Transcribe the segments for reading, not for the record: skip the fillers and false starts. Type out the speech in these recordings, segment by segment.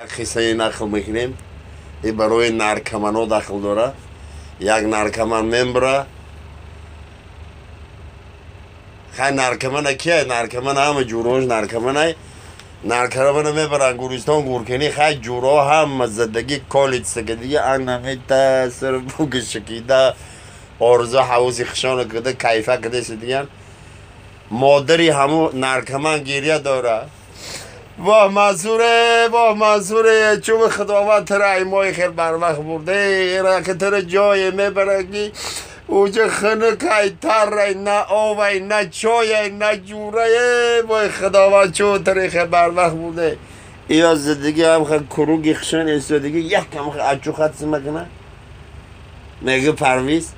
خیسه نخل میکنیم این برای نارکمانو داخل داره یک نارکمان ممبره خیلی نارکمان کیه نارکمان همه جوروش نارکمان میبرن گورستان گورکنی خیلی جورو هم زدگی کالیت سگدی انمیت سر بوگ شکیده آرزو حوزی خشان کده کیفه کده سدیان مادری همو نارکمان گیریه داره واه منصوره چون خداوند تر ایمای خیلی بر وقت برده ایرا که تر جای میبرگی اوجه خنه که تر نه آوی نه چای نه جوره وای خداوند چون تر خیلی بر وقت برده یا زدگی هم خیلی کروگی خشن استودگی یک کم خیلی اچو خدس مکنه میگه پرویز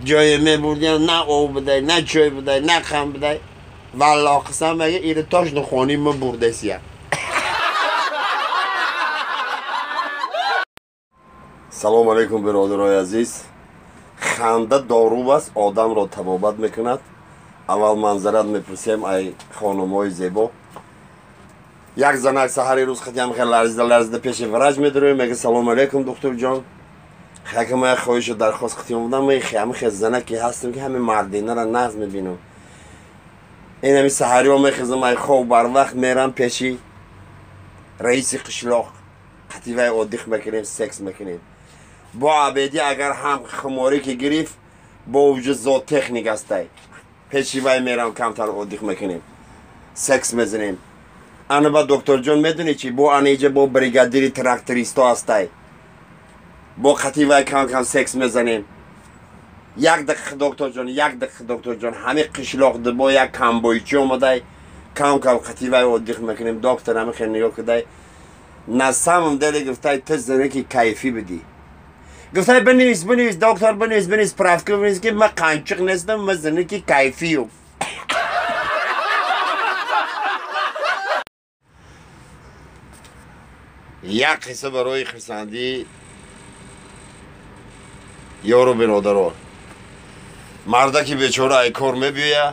جای میبردیم نه آب بده نه چای بده نه خم بده والله قسم مگه ایره تاش نخوانی ما برده سیه سلام علیکم برادرای عزیز خنده دارو است آدم را تبابت میکند اول منظرت میپرسیم ای خانمای زیبا یک زنک سحری روز خیلی خیلی لرزده پیش ورج میدرویم میگه سلام علیکم دکتر جان خیلی ما خواهش و درخواست خطیم بودم من خیلی زنکی هستم که همین مردینه را نقض میبینم این همی سحری ها میخیزم ای خواب بر وقت میرم پیشی رئیس قشلاق قطیوه عادیخ میکنیم سکس میکنیم با عبیدی اگر هم خماری که گریف با وجود زاد تکنیک هسته پیشی وی میرم کمتر عادیخ میکنیم سکس میزنیم انا با دکتر جان میدونی چی با انیجه با بریگادیری تراکتریستا هسته با قطیوه کم سکس میزنیم یک دقیقه دکتر جان همه قشلاق با یک کمبویچی اومده کم قطیوه عادیخ میکنیم دکتر همه خیلی نگاه کده نسامم دلی گفته تو زنه که کیفی بدی گفته بنویس دکتر بنویس پرافکو بنویس که من قنچق نیستم من زنه که کیفی هم یک قصه برای خرسندی یارو برادران مرده که بیچاره ای کار میبیه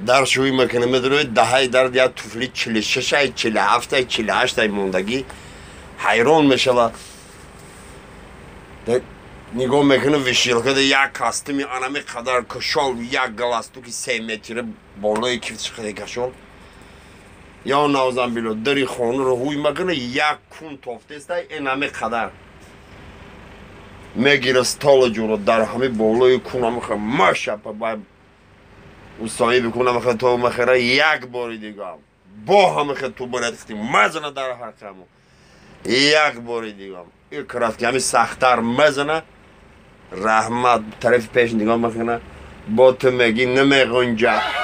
در شوی مکنه میدروی دهی در یا توفلی 46 47 48 موندگی حیران میشه نگاه میکنه وشیل کده یک کاستمی انمی قدر کشال یک گلاستوکی 3 متر بالای کفتش خده کشال یا نوزن بیلو دری خانه رو هوی میکنه یک کون توفته است انمی قدر میگیره ستال جورو در همه بالای کون همه خیلی مشپه باید او صاحبی کنم خیلی تو مخیره یک باری دیگه هم با همه خیلی تو باید خیلی مزنه در حرکمو یک باری دیگه هم این کرفت که همه سختر مزنه رحمت طرف پیش نگاه مخینه با تو میگی نمیغنجه